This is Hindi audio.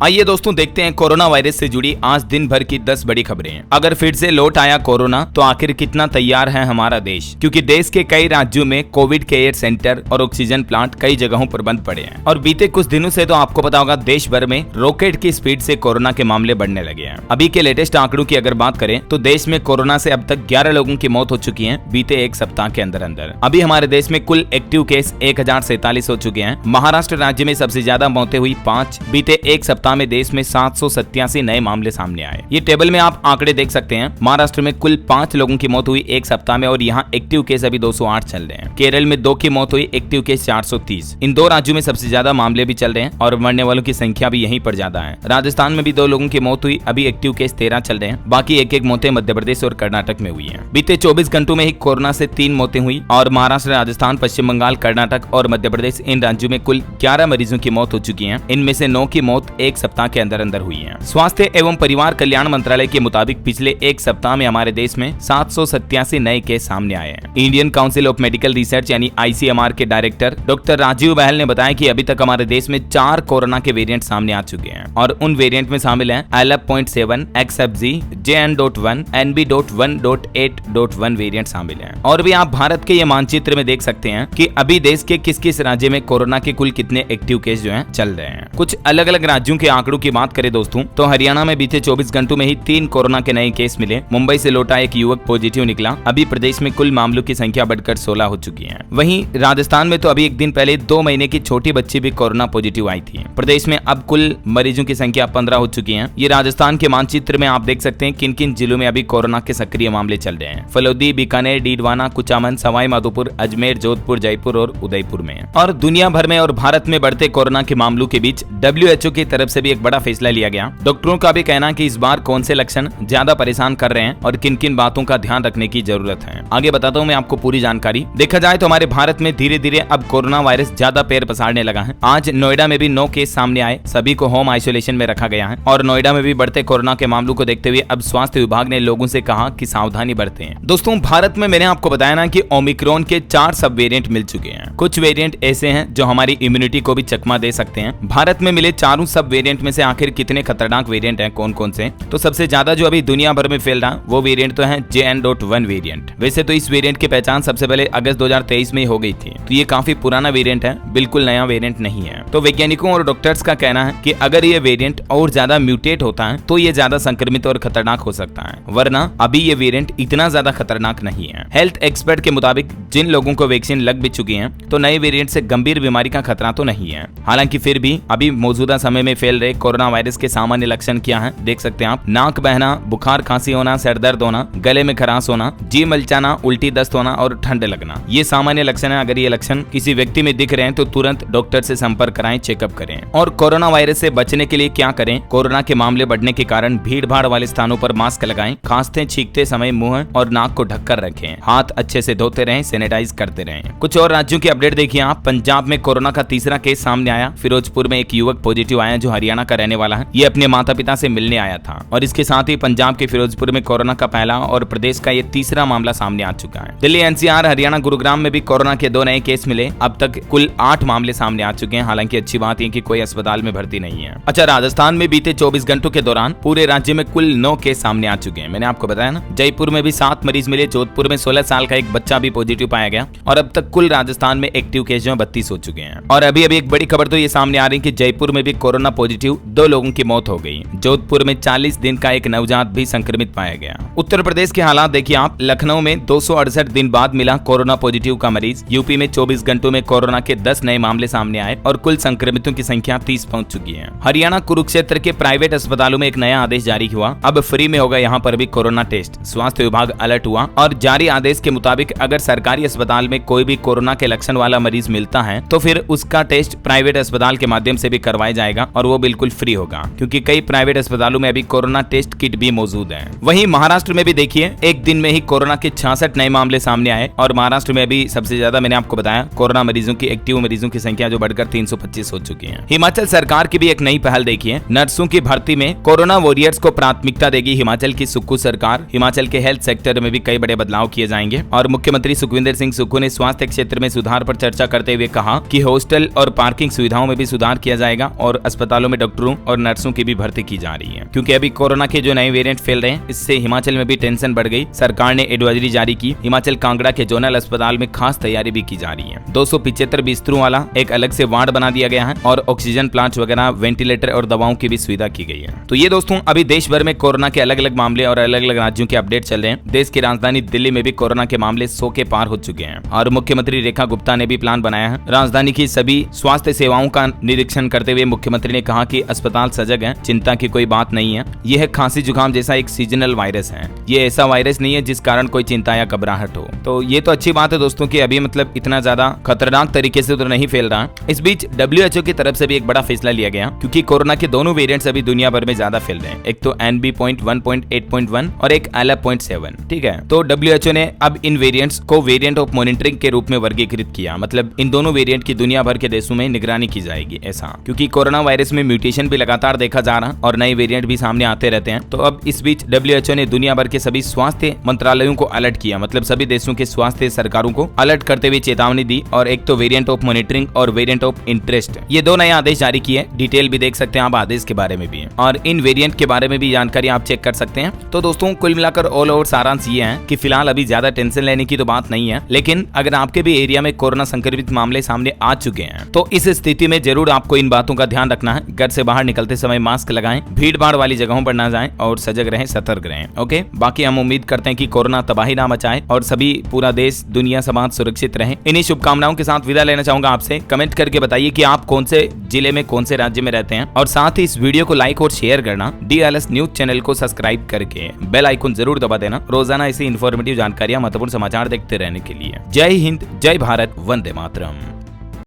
आइए दोस्तों देखते हैं कोरोना वायरस से जुड़ी आज दिन भर की 10 बड़ी खबरें। अगर फिर से लौट आया कोरोना तो आखिर कितना तैयार है हमारा देश, क्योंकि देश के कई राज्यों में कोविड केयर सेंटर और ऑक्सीजन प्लांट कई जगहों पर बंद पड़े हैं। और बीते कुछ दिनों से तो आपको पता होगा देश भर में रॉकेट की स्पीड से कोरोना के मामले बढ़ने लगे हैं। अभी के लेटेस्ट आंकड़ों की अगर बात करें तो देश में कोरोना से अब तक 11 लोगों की मौत हो चुकी है बीते एक सप्ताह के अंदर अंदर। अभी हमारे देश में कुल एक्टिव केस 1047 हो चुके हैं। महाराष्ट्र राज्य में सबसे ज्यादा मौतें हुई 5। बीते एक सप्ताह में देश में 787 नए मामले सामने आए। ये टेबल में आप आंकड़े देख सकते हैं। महाराष्ट्र में कुल 5 लोगों की मौत हुई एक सप्ताह में और यहाँ एक्टिव केस अभी 208 चल रहे हैं। केरल में 2 की मौत हुई, एक्टिव केस 430। इन 2 राज्यों में सबसे ज्यादा मामले भी चल रहे हैं और मरने वालों की संख्या भी यहीं पर ज्यादा है। राजस्थान में भी 2 लोगों की मौत हुई, अभी एक्टिव केस 13 चल रहे हैं। बाकी एक मौतें मध्य प्रदेश और कर्नाटक में हुई है। बीते 24 घंटों में ही कोरोना से 3 मौतें हुई और महाराष्ट्र, राजस्थान, पश्चिम बंगाल, कर्नाटक और मध्य प्रदेश इन राज्यों में कुल 11 मरीजों की मौत हो चुकी है। इनमें से 9 की मौत एक सप्ताह के अंदर हुई है। स्वास्थ्य एवं परिवार कल्याण मंत्रालय के मुताबिक पिछले एक सप्ताह में हमारे देश में 787 नए केस सामने आए हैं। Indian council of medical research यानी ICMR के डायरेक्टर डॉक्टर राजीव बहल ने बताया कि अभी तक हमारे देश में 4 कोरोना के वेरिएंट सामने आ चुके हैं और उन वेरिएंट में शामिल हैं L.7, XFZ, JN.1, NB.1.8.1 variant शामिल हैं। और भी आप भारत के ये मानचित्र में देख सकते हैं कि अभी देश के किस किस राज्य में कोरोना के कुल कितने एक्टिव केस जो हैं चल रहे हैं। कुछ अलग अलग राज्यों के आंकड़ों की बात करें दोस्तों तो हरियाणा में बीते 24 घंटों में ही 3 कोरोना के नए केस मिले। मुंबई से लौटा एक युवक पॉजिटिव निकला। अभी प्रदेश में कुल मामलों की संख्या बढ़कर 16 हो चुकी है। वहीं राजस्थान में तो अभी एक दिन पहले 2 महीने की छोटी बच्ची भी कोरोना पॉजिटिव आई थी। प्रदेश में अब कुल मरीजों की संख्या 15 हो चुकी है। ये राजस्थान के मानचित्र में आप देख सकते हैं किन किन जिलों में अभी कोरोना के सक्रिय मामले चल रहे हैं। फलोदी, बीकानेर, डीडवाना, कुचामन, सवाई माधोपुर, अजमेर, जोधपुर, जयपुर और उदयपुर में। और दुनिया भर में और भारत में बढ़ते कोरोना के मामलों के बीच WHO की तरफ से भी एक बड़ा फैसला लिया गया। डॉक्टरों का भी कहना कि इस बार कौन से लक्षण ज्यादा परेशान कर रहे हैं और किन किन बातों का ध्यान रखने की जरूरत है। आगे बताता हूँ मैं आपको पूरी जानकारी। देखा जाए तो हमारे भारत में धीरे धीरे अब कोरोना वायरस ज्यादा पैर पसारने लगा है। आज नोएडा में भी 9 केस सामने आए। सभी को होम आइसोलेशन में रखा गया है और नोएडा में भी बढ़ते कोरोना के मामलों को देखते हुए अब स्वास्थ्य विभाग ने लोगों से कहा कि सावधानी बरतें। दोस्तों भारत में मैंने आपको बताया ना कि ओमिक्रॉन के 4 सब वेरिएंट मिल चुके हैं। कुछ वेरिएंट ऐसे हैं जो हमारी इम्यूनिटी को भी चकमा दे सकते हैं। भारत में मिले 4 सब वेरिएंट में से आखिर कितने खतरनाक वेरिएंट हैं, कौन कौन से? तो सबसे ज्यादा जो अभी दुनिया भर में फैल रहा वो वेरिएंट तो है JN.1 वेरिएंट। वैसे तो इस वेरिएंट की पहचान सबसे पहले अगस्त 2023 में हो गई थी, तो ये काफी पुराना वेरिएंट है, बिल्कुल नया वेरिएंट नहीं है। तो वैज्ञानिकों और डॉक्टर्स का कहना है कि अगर ये वेरिएंट और ज्यादा म्यूटेट होता है तो ये ज्यादा संक्रमित और खतरनाक हो सकता है, वरना अभी ये वेरिएंट इतना ज्यादा खतरनाक नहीं है। हेल्थ एक्सपर्ट के मुताबिक जिन लोगों को वैक्सीन लग भी चुकी है तो नए वेरिएंट से गंभीर बीमारी का खतरा तो नहीं है। हालांकि फिर भी अभी मौजूदा समय में फैल रहे कोरोना वायरस के सामान्य लक्षण क्या है देख सकते हैं आप। नाक बहना, बुखार, खांसी होना, सर दर्द होना, गले में खराश होना, जी मलचाना, उल्टी दस्त होना और ठंड लगना, ये सामान्य लक्षण है। अगर ये लक्षण किसी व्यक्ति में दिख रहे हैं तो तुरंत डॉक्टर से संपर्क कराएं, चेकअप करें। और कोरोना वायरस से बचने के लिए क्या करें? कोरोना के मामले बढ़ने के कारण भीड़ भाड़ वाले स्थानों पर मास्क लगाएं, खांसते छींकते समय मुंह और नाक को ढककर रखें, हाथ अच्छे से धोते रहें, सैनिटाइज करते रहें। कुछ और राज्यों की अपडेट देखिए आप। पंजाब में कोरोना का तीसरा केस सामने आया। फिरोजपुर में एक युवक पॉजिटिव आया जो हरियाणा का रहने वाला है। ये अपने माता पिता से मिलने आया था और इसके साथ ही पंजाब के फिरोजपुर में कोरोना का पहला और प्रदेश का ये तीसरा मामला सामने आ चुका है। दिल्ली, NCR, हरियाणा, गुरुग्राम में भी कोरोना के 2 नए केस मिले। अब तक कुल 8 मामले सामने आ चुके हैं। हालांकि अच्छी बात है कि कोई अस्पताल में भर्ती नहीं है। अच्छा, राजस्थान में बीते 24 घंटों के दौरान पूरे राज्य में कुल 9 केस सामने आ चुके हैं। मैंने आपको बताया ना। जयपुर में भी 7 मरीज मिले। जोधपुर में 16 साल का एक बच्चा भी पॉजिटिव पाया गया और अब तक कुल राजस्थान में एक्टिव केस जो 32 हो चुके हैं। और अभी एक बड़ी खबर तो ये सामने आ रही है कि जयपुर में भी कोरोना पॉजिटिव 2 लोगों की मौत हो गई। जोधपुर में 40 दिन का एक नवजात भी संक्रमित पाया गया। उत्तर प्रदेश के हालात देखिए आप। लखनऊ में 268 दिन बाद मिला कोरोना पॉजिटिव का मरीज। यूपी में 24 घंटों में कोरोना के 10 नए मामले सामने आए और कुल संक्रमितों की संख्या 30 पहुंच चुकी है। हरियाणा कुरुक्षेत्र के प्राइवेट अस्पतालों में एक नया आदेश जारी हुआ। अब फ्री में होगा यहाँ पर भी कोरोना टेस्ट। स्वास्थ्य विभाग अलर्ट हुआ और जारी आदेश के मुताबिक अगर सरकारी अस्पताल में कोई भी कोरोना के लक्षण वाला मरीज मिलता है तो फिर उसका टेस्ट प्राइवेट अस्पताल के माध्यम से भी करवाया जाएगा और वो बिल्कुल फ्री होगा, क्योंकि कई प्राइवेट अस्पतालों में अभी कोरोना टेस्ट किट भी मौजूद है। वहीं महाराष्ट्र में भी देखिए एक दिन में ही कोरोना के 66 नए मामले सामने आए और महाराष्ट्र में अभी सबसे ज्यादा मैंने आपको बताया कोरोना मरीजों की एक्टिव मरीजों की संख्या जो बढ़कर 325 हो चुकी है। हिमाचल सरकार की भी एक नई पहल देखिए। नर्सों की भर्ती में कोरोना वॉरियर्स को प्राथमिकता देगी हिमाचल की सुक्खू सरकार। हिमाचल के हेल्थ सेक्टर में भी कई बड़े बदलाव किए जाएंगे और मुख्यमंत्री सुखविंदर गजेंद्र सिंह सुक्खू ने स्वास्थ्य क्षेत्र में सुधार पर चर्चा करते हुए कहा कि हॉस्टल और पार्किंग सुविधाओं में भी सुधार किया जाएगा और अस्पतालों में डॉक्टरों और नर्सों की भी भर्ती की जा रही है, क्योंकि अभी कोरोना के जो नए वेरिएंट फैल रहे हैं इससे हिमाचल में भी टेंशन बढ़ गई। सरकार ने एडवाइजरी जारी की। हिमाचल कांगड़ा के जोनल अस्पताल में खास तैयारी भी की जा रही है। 275 बिस्तरों वाला एक अलग से वार्ड बना दिया गया है और ऑक्सीजन प्लांट वगैरह, वेंटिलेटर और दवाओं की भी सुविधा की गई है। तो ये दोस्तों अभी देश भर में कोरोना के अलग अलग मामले और अलग अलग राज्यों के अपडेट चल रहे हैं। देश की राजधानी दिल्ली में भी कोरोना के मामले 100 के पार हो चुके हैं और मुख्यमंत्री रेखा गुप्ता ने भी प्लान बनाया है। राजधानी की सभी स्वास्थ्य सेवाओं का निरीक्षण करते हुए मुख्यमंत्री ने कहा कि अस्पताल सजग है, चिंता की कोई बात नहीं है। यह खांसी जुकाम जैसा एक सीजनल वायरस है, ये ऐसा वायरस नहीं है जिस कारण कोई चिंता या घबराहट हो। तो ये तो अच्छी बात है दोस्तों कि अभी मतलब इतना ज्यादा खतरनाक तरीके से तो नहीं फैल रहा। इस बीच WHO की तरफ से भी एक बड़ा फैसला लिया गया, क्योंकि कोरोना के दोनों वेरिएंट्स अभी दुनिया भर में ज्यादा फैल रहे हैं। एक तो NB.1.8.1 और एक ALA.7। ठीक है, तो WHO ने अब इन वेरिएंट्स को वेरिएंट ऑफ मॉनिटरिंग के रूप में वर्गीकृत किया। मतलब इन दोनों वेरिएंट की दुनिया भर के देशों में निगरानी की जाएगी ऐसा, क्योंकि कोरोना वायरस में म्यूटेशन भी लगातार देखा जा रहा और नए वेरिएंट भी सामने आते रहते हैं। तो अब इस बीच WHO ने दुनिया भर के सभी स्वास्थ्य मंत्रालयों को अलर्ट किया, मतलब सभी देशों के स्वास्थ्य सरकारों को अलर्ट करते हुए चेतावनी दी। और एक तो वेरिएंट ऑफ मॉनिटरिंग और वेरिएंट ऑफ इंटरेस्ट, ये दो नए आदेश जारी किए। डिटेल भी देख सकते हैं आप आदेश के बारे में भी है और इन वेरिएंट के बारे में भी जानकारी आप चेक कर सकते हैं। तो दोस्तों कुल मिलाकर ऑल ओवर सारांश ये है कि फिलहाल अभी ज्यादा टेंशन लेने की तो बात नहीं है, लेकिन अगर आपके भी एरिया में कोरोना संक्रमित मामले सामने आ चुके हैं तो इस स्थिति में जरूर आपको इन बातों का ध्यान रखना है। घर से बाहर निकलते समय मास्क लगाएं, भीड़ भाड़ वाली जगहों पर ना जाएं और सजग रहें, सतर्क रहें। ओके, बाकी हम उम्मीद करते हैं कि कोरोना तबाही ना मचाए और सभी पूरा देश, दुनिया, समाज सुरक्षित रहे। इन्हीं शुभकामनाओं के साथ विदा लेना चाहूंगा आपसे। कमेंट करके बताइए कि आप कौन से जिले में, कौन से राज्य में रहते हैं और साथ ही इस वीडियो को लाइक और शेयर करना। DLS न्यूज चैनल को सब्सक्राइब करके बेल आइकन जरूर दबा देना रोजाना ऐसी इंफॉर्मेटिव जानकारियां, महत्वपूर्ण समाचार देखते रहने के लिए। जय हिंद, जय भारत, वंदे मातरम।